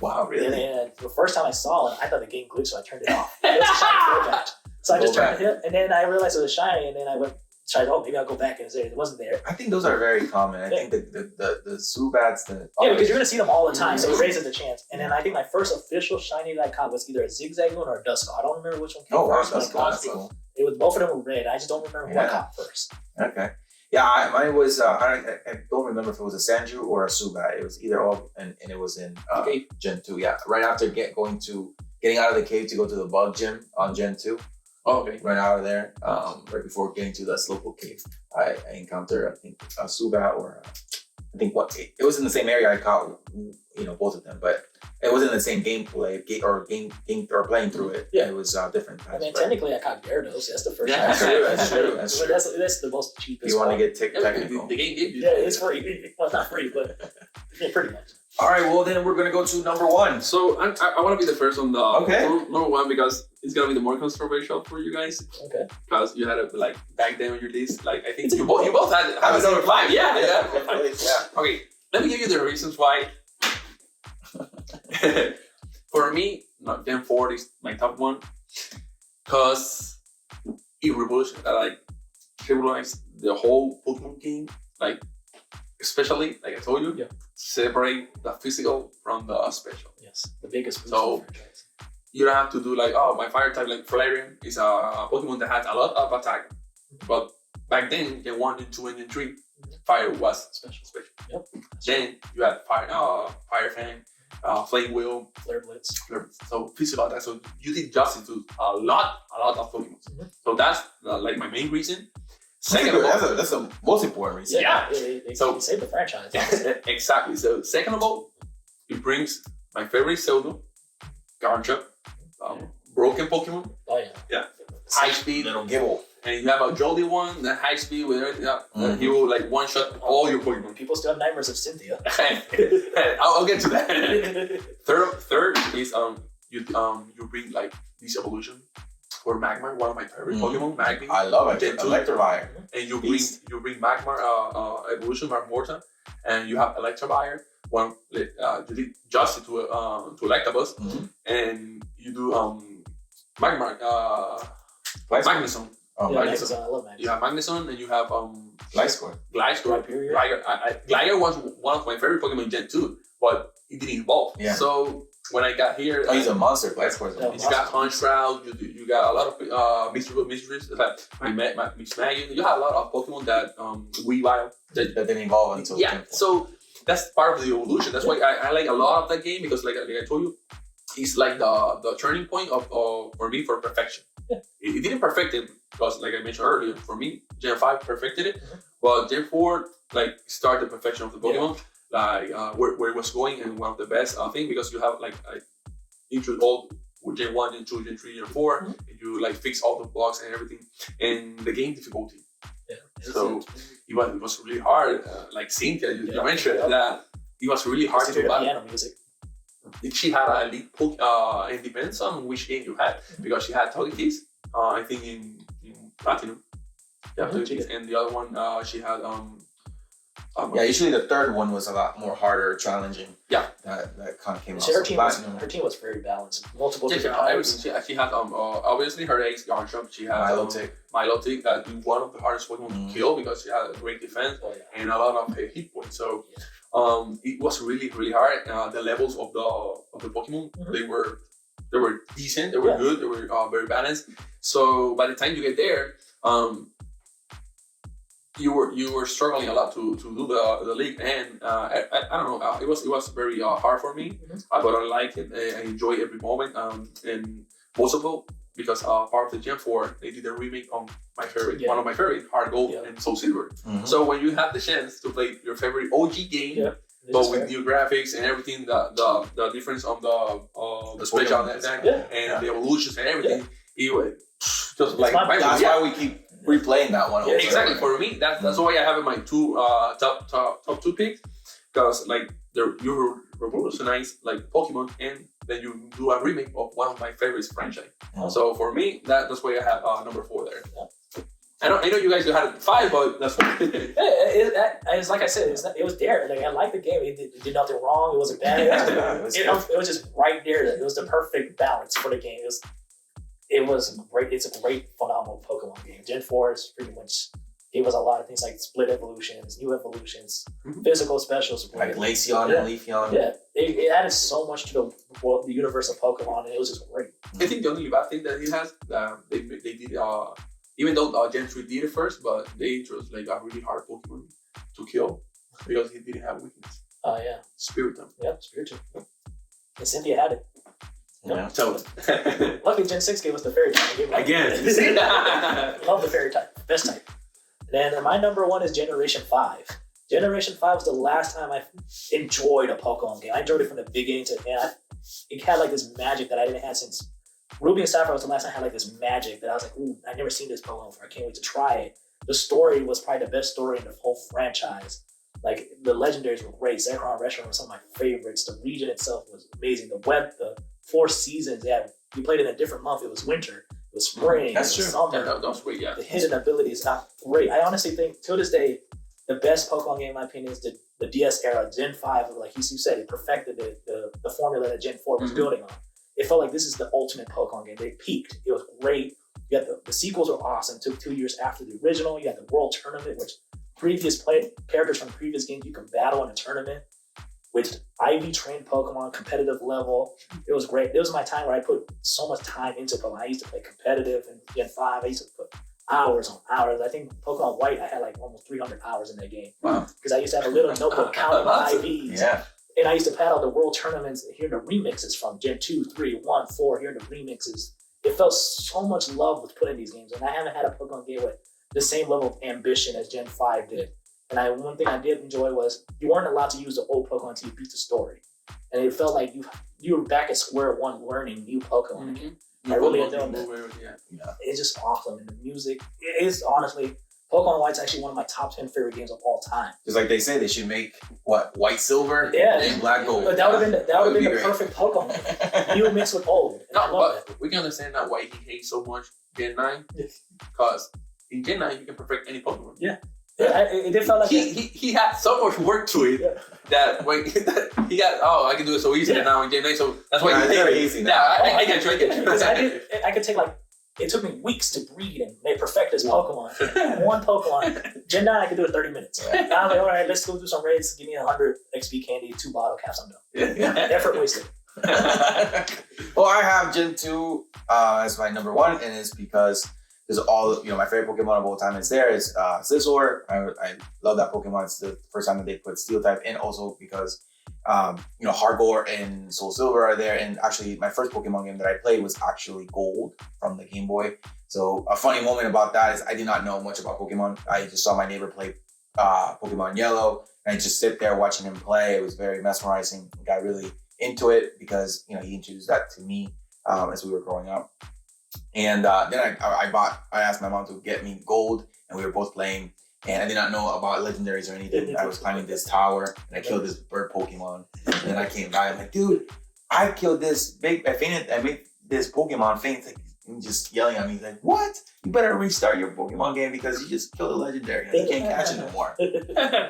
Wow, really? And the first time I saw it, I thought the game glitched, so I turned it off. It was a shiny match. So I just turned it, and then I realized it was shiny, and then I tried, maybe I'll go back and say it wasn't there. I think those are very common. I think the Zubats, because you're gonna see them all the time, so it raises the chance. And then I think my first official shiny that I caught was either a Zigzagoon or a Duskull. I don't remember which one came first. That's cool. It was both of them were red. I just don't remember who I caught first. Okay. Yeah, mine was. I don't remember if it was a Sandrew or a Subat. It was either all, and it was in Gen 2. Yeah, right after getting out of the cave to go to the bug gym on Gen 2. Oh, okay. Right out of there, right before getting to the Slowpoke cave, I encountered I think a Subat or I think it was in the same area. I caught both of them, but it wasn't the same gameplay or playing through it. Yeah, it was different. I mean, technically, I caught Gyarados. That's the first. Yeah, that's true. That's the most cheapest. You want to get technical? The game gave you. Yeah, it's free. Well, not free, but pretty much. All right, well then we're gonna go to number 1. So I want to be the first on the Okay. number 1 because it's gonna be the more controversial for you guys. Okay. Because you had it like back then on your list. Like I think It's you both had it number 5. Yeah. Okay, let me give you the reasons why. For me, Gen 4 is my top one because it revolutionized the whole Pokemon game. Like, especially, like I told you, separate the physical from the special. Yes, the biggest boost So, in the franchise. You don't have to do like, my fire type, like Flareon, is a Pokemon that has a lot of attack. But back then, Gen 1, Gen 2, and Gen 3, fire was special. Yep. Then you had Fire Fang, Flame Wheel, Flare Blitz. So physical attack. So you did justice to a lot of Pokemon. So that's like my main reason. Second of all, that's the most important reason. Yeah. They saved the franchise. Exactly. So second of all, it brings my favorite pseudo, Garchomp, broken Pokemon. Oh yeah. High speed. Little Gibble. And you have a Jolly one, that high speed with everything. He will like one shot all your Pokemon. People still have nightmares of Cynthia. I'll get to that. Third is you bring like this evolution for Magmar, one of my favorite Pokemon, Magmar. I love it. Electrovire. And you bring Magmar evolution, Marmorta, and you have Electivire. One you did justice to Electabuzz, and you do Magmar Magnezone. Oh, yeah, Magnezone. I love Magnezone. You have Magnezone and you have Gliscor. Gligar was one of my favorite Pokemon in Gen 2, but it didn't evolve. Yeah. So when I got here, he's a monster. Gliscor is a monster. You got Honchkrow, you got a lot of mysteries. Miss Maggie. You have a lot of Pokemon that Weavile that didn't evolve until Gen 4. So that's part of the evolution. That's why I like a lot of that game because like I told you, it's like the turning point of for me for perfection. Yeah. It didn't perfect it because, like I mentioned earlier, for me, Gen 5 perfected it, but Gen 4 like started the perfection of the Pokemon, like where it was going, and one of the best thing because you have like introduced all with Gen 1, Gen 2, Gen 3, Gen 4, and you like fix all the blocks and everything, and the game difficulty. Yeah. So it was really hard. Like Cynthia, you mentioned that it was really hard to battle. Piano music. She had an elite Pokemon, it depends on which game you had, because she had Togekiss, I think in Platinum. Yeah, Togekiss, and the other one she had usually the third one was a lot more harder, challenging. Yeah, that kind of came out. Her team was very balanced. Multiple different everything. She had obviously her ex Garchomp. She had Milotic, that was one of the hardest Pokemon to kill because she had a great defense and a lot of hit points. So it was really hard. The levels of the Pokemon they were decent. They were good. They were very balanced. So by the time you get there, you were struggling a lot to do the league, and I don't know. It was very hard for me, but I like it. I enjoy every moment, and most of all because part of the Gen 4 they did a remake on my favorite, one of my favorite, HeartGold and SoulSilver. So when you have the chance to play your favorite OG game, but with new graphics and everything, the difference of the special attack and the evolutions and everything, it was just like that's why we keep replaying that one. Yeah, exactly. For me, that's why I have in my two top two picks, because like you revolutionize like Pokemon, and then you do a remake of one of my favorite franchise. So for me, that's why I have number 4 there. I know you guys had 5, but that's why. It's like I said, it was there. Like I liked the game. It did nothing wrong. It wasn't bad. It was just right there. It was the perfect balance for the game. It was great. It's a great, phenomenal Pokemon game. Gen 4 is pretty much gave us a lot of things like split evolutions, new evolutions, physical specials, like Glaceon and Leafeon. Yeah, it added so much to the universe of Pokemon, and it was just great. I think the only bad thing that it has, they did even though Gen 3 did it first, but they chose like a really hard Pokemon to kill because he didn't have weakness. Oh yeah. Spiritomb. Yep, Spiritomb. And Cynthia had it. Yeah. So Luckily, Gen 6 gave us the fairy type. again, Love the fairy type. Best type. Then my number 1 is Generation 5. Generation 5 was the last time I enjoyed a Pokemon game. I enjoyed it from the beginning to the end. It had like this magic that I didn't have since Ruby and Sapphire was the last time I had like this magic that I was like, ooh, I've never seen this Pokemon before. I can't wait to try it. The story was probably the best story in the whole franchise. Like the legendaries were great. Zekrom Reshiram was some of my favorites. The region itself was amazing. The 4 seasons, we played in a different month. It was winter. It was spring. That's it was true. summer. that was great. Yeah. The hidden ability is not great. I honestly think, to this day, the best Pokemon game, in my opinion, is the DS era, Gen 5. Like Hisui said, it perfected the formula that Gen 4 was building on. It felt like this is the ultimate Pokemon game. They peaked. It was great. You got the sequels were awesome. It took 2 years after the original. You got the World Tournament, which characters from previous games you can battle in a tournament with IV trained Pokemon, competitive level. It was great. It was my time where I put so much time into Pokemon. I used to play competitive in Gen 5. I used to put hours on hours. I think Pokemon White, I had like almost 300 hours in that game. Wow. Because I used to have a little notebook counting my IVs. Yeah. And I used to paddle the world tournaments, hearing the remixes from Gen 2, 3, 1, 4, hearing the remixes. It felt so much love was put in these games. And I haven't had a Pokemon game with the same level of ambition as Gen 5 did. And one thing I did enjoy was you weren't allowed to use the old Pokemon until you beat the story. And it felt like you were back at square one learning new Pokemon again. I really enjoyed that. Yeah. It's just awesome. And the music, it is honestly, Pokemon White's actually one of my top 10 favorite games of all time. Just like they say, they should make White Silver and Black Gold. But that would have been the perfect Pokemon. New mixed with old. No, but we can understand now why he hates so much Gen 9. Because in Gen 9 you can perfect any Pokemon. Yeah. It did feel like he had so much work to it that when he got I can do it so easy now in Gen 9, so that's why it's very easy now. Yeah, I get you. Because I could take it took me weeks to breed and perfect this Pokemon. One Pokemon. Gen 9 I could do it in 30 minutes. Yeah. I was like, all right, let's go do some raids. Give me 100 XP candy, 2 bottle caps, I'm done. Yeah. Effort wasted. Well, I have Gen 2 as my number 1, and it's because there's all, my favorite Pokemon of all time is there. It's Scizor. I love that Pokemon. It's the first time that they put Steel type in, also because HeartGold and SoulSilver are there. And actually, my first Pokemon game that I played was actually Gold from the Game Boy. So a funny moment about that is I did not know much about Pokemon. I just saw my neighbor play Pokemon Yellow, and I just sit there watching him play. It was very mesmerizing. I got really into it because he introduced that to me as we were growing up. And then I asked my mom to get me Gold, and we were both playing. And I did not know about legendaries or anything. I was climbing this tower, and I killed this bird Pokemon. And then I came by. I'm like, dude, I killed this I made this Pokemon faint. Like, and just yelling at me. He's like, what? You better restart your Pokemon game because you just killed a legendary. And you can't catch it no more.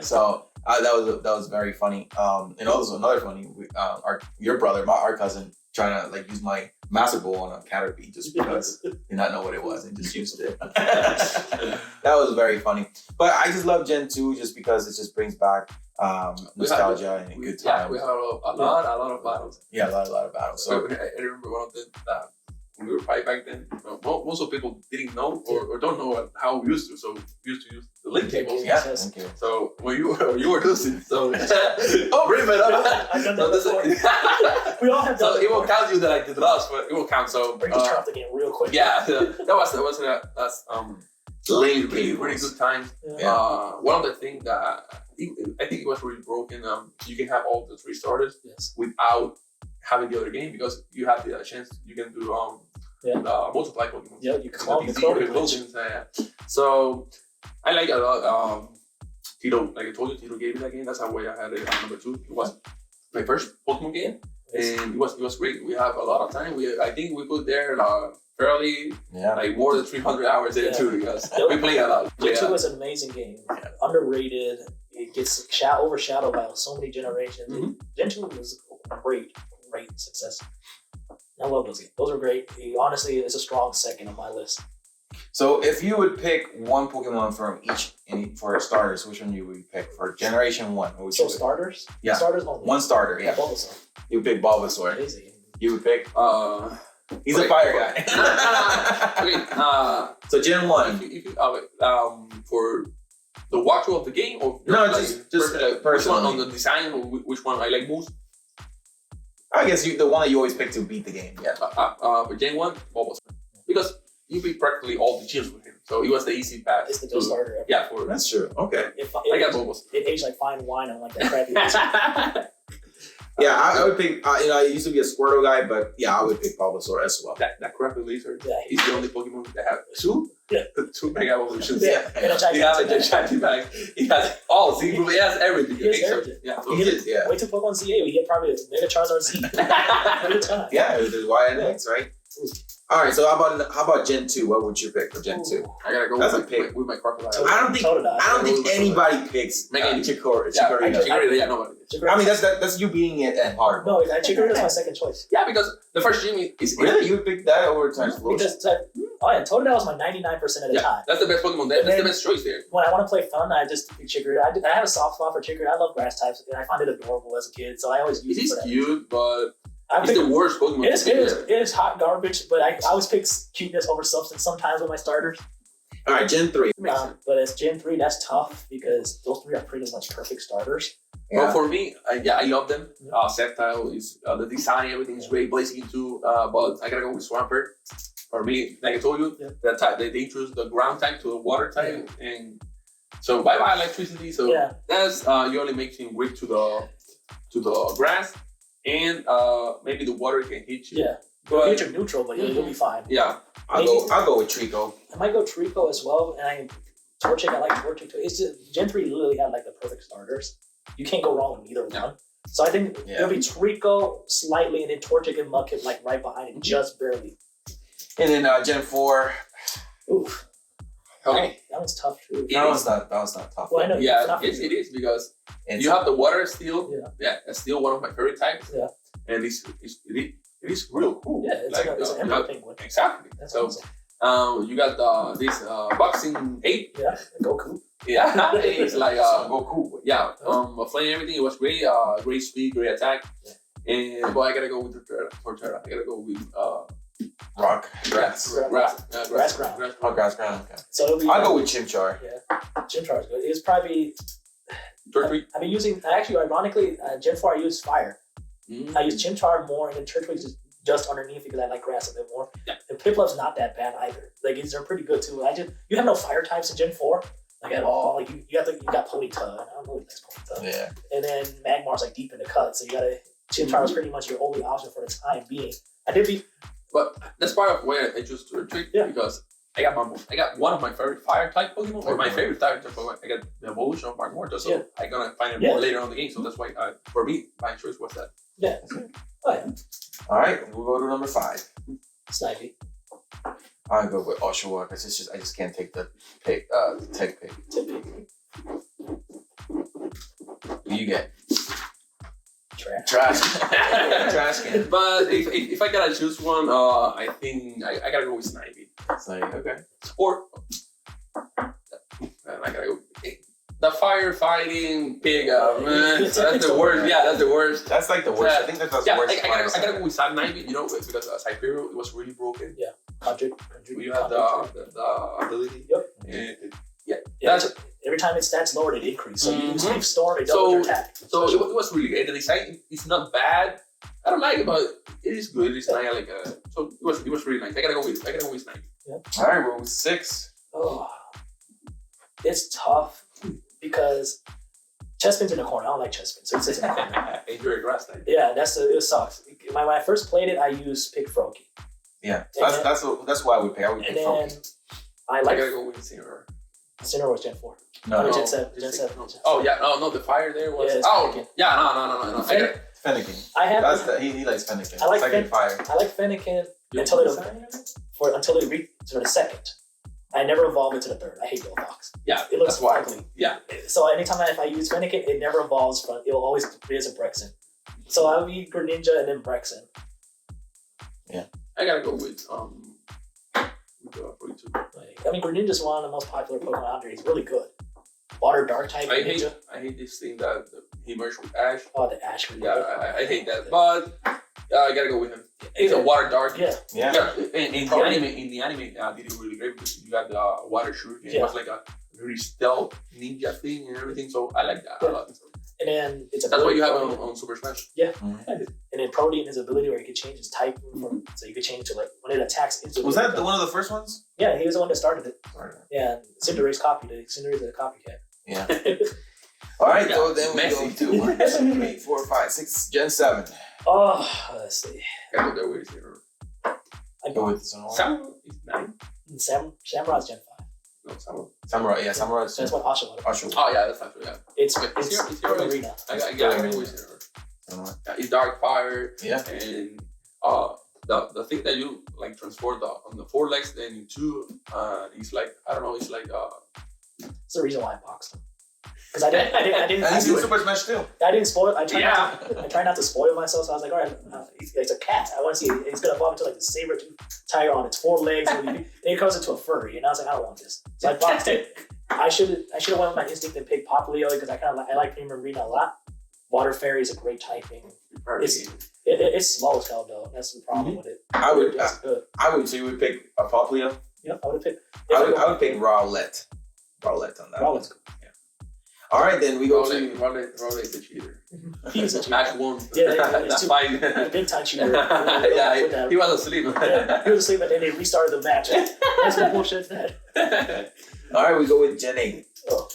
So that was very funny. And also another funny, your brother, our cousin, trying to use my Master Ball on a Caterpie just because did not know what it was and just used it. That was very funny. But I just love Gen 2 just because it just brings back nostalgia and good times. Yeah, we had a lot of battles. Yeah, a lot of battles. So I remember one of them that when we were fighting back then, most of people didn't know or don't know how we used to. So we used to use the link tables. Yeah, thank you. So when you were losing, so bring it up. I've done that before. We all have done so it won't count you that I did lost, but it will count. So we just turn off the game real quick. Yeah, that was link really good time. Yeah. One of the things that I think it was really broken. You can have all the 3 starters without having the other game because you have the chance you can do multiply Pokemon. Yeah, you can So I like a lot. Tito, like I told you, Tito gave me that game. That's how I had it at number 2. It was my first Pokemon game, and it was great. We have a lot of time. I think we put there fairly more than 300 hours there too because we play a lot. Gen 2 is an amazing game. Underrated. It gets overshadowed by so many generations. Mm-hmm. Gen 2 was a great success. I love those games. Those are great. Honestly, it's a strong second on my list. So if you would pick one Pokemon from for starters, which one you would pick for Generation 1? Starters? Yeah. Starters only. One starter, yeah. Bulbasaur. You would pick Bulbasaur. Amazing. You would pick? He's a fire guy. Okay. So Gen 1. If you for the walkthrough of the game, or No, like, just which personally. one on the design, or which one I like most? I guess the one that you always pick to beat the game. Yeah. For Gen 1, Bulbasaur. Because you beat practically all the gyms with him. So it was the easy path. It's the best starter ever. Yeah, for That's true. Okay. I got Bulbasaur. It aged like fine wine on like that crappy. Yeah, I would pick. I used to be a Squirtle guy, but yeah, I would pick Bulbasaur as well. That crappy lizard. Yeah, He's the only Pokemon that have two. Yeah. Two Mega Evolutions. Yeah. And a He has like a gigantic shiny bag. He has all. See, he has everything. He has Okay, so, everything. yeah. So He hit it. Yeah. Wait till Pokemon ZA. We get probably a Mega Charizard Z. Every time. Yeah, there's Y and X, right? All right. So how about Gen 2? What would you pick for Gen 2? I gotta go That's a with, pick. with my crocodile. I don't think anybody picks Chikorita. Yeah, nobody. I mean, that's you beating it at hard. No, Chikorita is my second choice. Yeah, because the first gym is Really? You would pick that over Typhlosion? Because Totodile was my 99% of the time. That's the best Pokemon there. That's the best choice there. When I want to play fun, I just pick Chikorita. I have a soft spot for Chikorita. I love grass types, and I find it adorable as a kid, so I always use it for that. He's cute, but I he's the worst Pokemon. It is hot garbage, but I always pick cuteness over substance sometimes with my starters. All right, Gen 3. But as Gen 3, that's tough because those three are pretty much perfect starters. Yeah. Well, for me, I love them. Sceptile is the design, everything is great. Blaziken too, but I gotta go with Swampert. For me, like I told you, that type they introduced the ground type to the water type, and so bye electricity. So that's you only make him weak to the grass, and maybe the water can hit you. Yeah, but future neutral, but you'll be fine. Yeah, I'll go with Trico. I might go Trico as well, and Torchic. I like Torchic too. It's just Gen 3 literally had like the perfect starters. You can't go wrong with either one. So I think it'll be Trico slightly, and then Torchic and Mudkip like right behind it, just barely. And then Gen 4. Oof. Okay. That one's tough too. That was not tough. Well, I know. Yeah, it is because you have the water steel. Yeah. That's still one of my favorite types. Yeah. And it is real cool. Yeah, it's an Emperor Penguin. Exactly. That's so awesome. you got this boxing 8. Yeah, Goku. Yeah, it's like Goku. Yeah, playing everything. It was great. Great speed, great attack. And but I gotta go with Torterra. I gotta go with Rock. Grass ground. Okay. So it'll be, I'll go with Chimchar. Yeah, Chimchar is good. It's probably. Turtwig. I've been using actually, ironically, Gen 4 I use fire. I use Chimchar more, and then Turtwig is just underneath because I like grass a bit more. Yeah. And Piplup's not that bad either. Like they're pretty good too. You have no fire types in Gen 4 like at all. Like you got Ponyta. I don't know what likes Ponyta. Yeah. And then Magmar's like deep in the cut, so you gotta Chimchar is pretty much your only option for the time being. But that's part of why I chose Turtwig because I got one of my favorite fire type Pokemon, or my favorite fire type Pokemon. I got the evolution of Magmorta, so I'm gonna find it more later on in the game. So that's why, for me, my choice was that. Yeah. Oh yeah. All right, we'll go to number 5. Snivy. I'll go with Oshawott because I just can't take the tech pick. Who you get? Trash. Trash can. But if I gotta choose one, I think I gotta go with Snivy. Okay. Or I gotta go. The firefighting pig, man, that's the worst. Yeah, that's the worst. That's like the worst. I think that's the worst. I gotta go with Snivy, because Cypero was really broken. Yeah. Conjure. You have the ability. Yep. Every time its stats lowered, it increased. So you use Leaf Storm, it doubles your attack. So it was really great. The design is not bad. I don't like it, but it is good. It's not like so it was really nice. I gotta go with Snivy. Yeah. All right, we're with 6. Oh, it's tough because Chespin's in the corner. I don't like Chespin, so it's in the corner. Enjoy grass type. Yeah, it sucks. When I first played it, I used Pick Froakie. Yeah, that's why I would pick. I would pick Froakie. I gotta go with Sinnoh. Sinnoh was Gen 4. No, Gen 7. Oh yeah, no, the fire there was. No. Fennekin. He likes Fennekin. I like fire. I like Fennekin until it reached to the second. I never evolved into the third. I hate Yellow Fox. Yeah, it looks why. ugly. Yeah. So anytime if I use Fennekin, it never evolves from. It will always be as a Brexen. So I would be Greninja and then Brexen. Yeah. I gotta go with Greninja's one of the most popular Pokemon out there. He's really good. Water Dark type Greninja. I hate this thing that he merged with Ash. Oh, the Ash. Yeah, I hate that. But I gotta go with him. It's a water dark. Yeah. In the anime, they did it really great because you got the water shuriken. It was like a very stealth ninja thing and everything. So I like that a lot. And then it's that's what you have on Super Smash. Yeah. And then Protean, his ability where he could change his type so you could change to like when it attacks. Was that one of the first ones? Yeah, he was the one that started it. Yeah, Cinderace copied it. Cinderace is a copycat. Yeah. All right, so then we go to 1, 2, 3, 4, 5, 6, Gen 7. Oh, let's see. I go there with Zero. I go with Sinnoh. Samurai is 9. Samurai Gen 5. No, Samurai. Samurai, yeah, Samurai. That's what Asha was. Oh, yeah, that's not true, yeah. It's your arena. I go with Zero. It's Dark Fire. Yeah. And the thing that you like transport on the 4 legs, then in 2, it's like, I don't know, it's like... It's the reason why I boxed him. Because I didn't. And he's in Super Smash too. I didn't spoil. I try not to spoil myself. So I was like, all right, it's a cat. I want to see. It's gonna evolve into like the saber-tooth tiger on its 4 legs, and then it goes into a furry. And I was like, I don't want this. So I boxed it. I should have went with my instinct and picked Popplio because I like Premier Arena a lot. Water Fairy is a great typing. It's slow as hell though. That's the problem with it. I would say you would pick a Popplio. Yeah, I would have picked. I would pick Rowlet. Rowlet on that. Rowlet's cool. All right, then we go to Rowlet's a cheater. He's a cheater. Match 1. Yeah, that's fine. Big time cheater. He was asleep. He was asleep, and then they restarted the match. That's what bullshit that. All right, we go with Gen 8. Oh,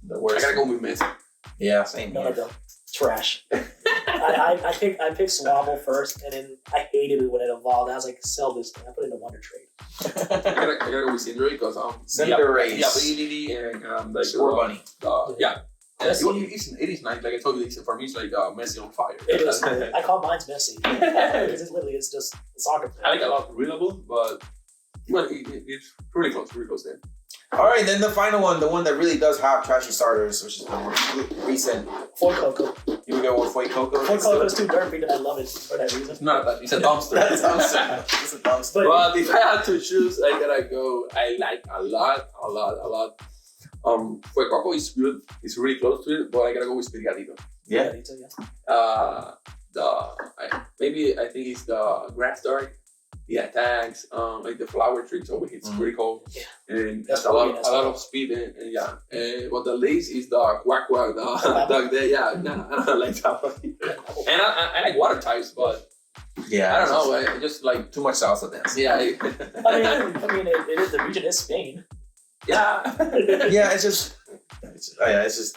the worst. I gotta go with Messi. Yeah, same. None of them. Trash. I picked Swabble first, and then I hated it when it evolved. I was like, sell this thing. I put it in a Wonder Trade. I gotta go with Cinderace because Cinderace. The ability and like Score Bunny. It is nice. Like I told you, for me, it's like Messi on fire. It is. I call mine's Messi because it's just a soccer player. I like a lot of readable, but it's really close. Really close there. All right, then the final one, the one that really does have trashy starters, which is the recent. Foy Coco. You would go with Foy Coco? Foy Coco is too derpy, and I love it for that reason. Not that. It's a dumpster. That's dumpster. It's a dumpster. But if I had to choose, I gotta go. I like a lot. Foy Coco is good. It's really close to it, but I gotta go with Spirigatito. Yeah. I think it's the Grass Dark. The attacks, like the flower tricks over here, it's pretty cool. Yeah. And that's a lot of speed and yeah. But the lace is the quack, the dog there. Yeah, I don't like that one. And I like water types, but yeah, I don't know. I just like too much salsa dance. Yeah. I mean, it is the region is Spain. Yeah. Yeah, it's just.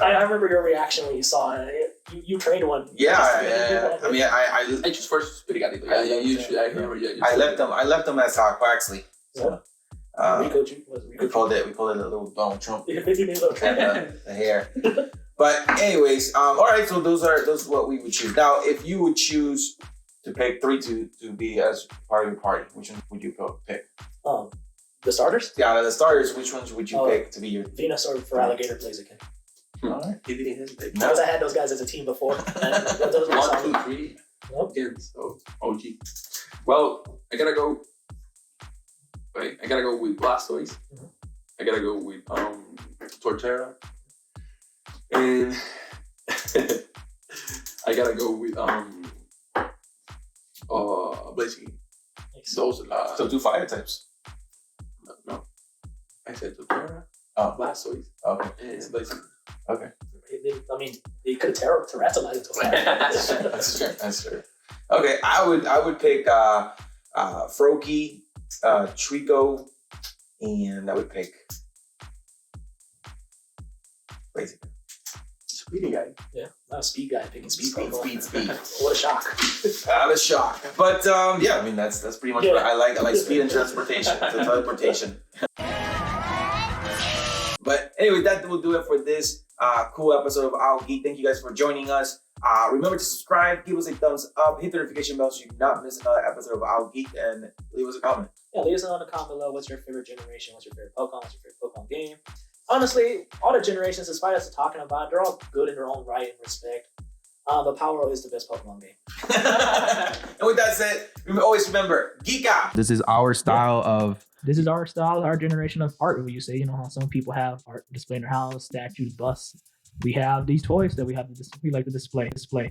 I remember your reaction when you saw it. You trained one. Yeah. I mean, I just first Spirigatito. Yeah, usually I remember. Yeah, I left them as Quaxley. So, we called it a little Donald Trump. The hair. But anyways, all right. So those are what we would choose. Now, if you would choose to pick 3 to be as part of your party, which one would you pick? The starters? Yeah, the starters. Which ones would you pick to be your Venusaur for Alligator Blaziken? All right. He didn't hesitate. Because I had those guys as a team before. 1, 2, 3. Again, so OG. Well, I gotta go with Blastoise. Mm-hmm. I gotta go with Torterra. And I gotta go with Blaziken. Those so 2 fire types. No. I said Torterra. Blastoise. Okay. And Blaziken. Okay. I mean, they could have terrestrialized it. That's true. Okay, I would pick Froakie, Trico, and I would pick Blaziken. Speedy guy. Yeah, not a speed guy picking speed. Speed. What a shock. What a shock. But yeah, I mean that's pretty much what I like. I like speed and transportation. Teleportation. But anyway, that will do it for this cool episode of Our Geek. Thank you guys for joining us. Remember to subscribe, give us a thumbs up, hit the notification bell so you do not miss another episode of Our Geek, and leave us a comment. Yeah, leave us a comment below. What's your favorite generation? What's your favorite Pokemon? What's your favorite Pokemon game? Honestly, all the generations, despite us talking about it, they're all good in their own right and respect. But Power Road is the best Pokemon game. And with that said, always remember, geek out. This is our style of... This is our style, our generation of art. What you say, you know how some people have art display in their house, statues, busts. We have these toys that we like to display.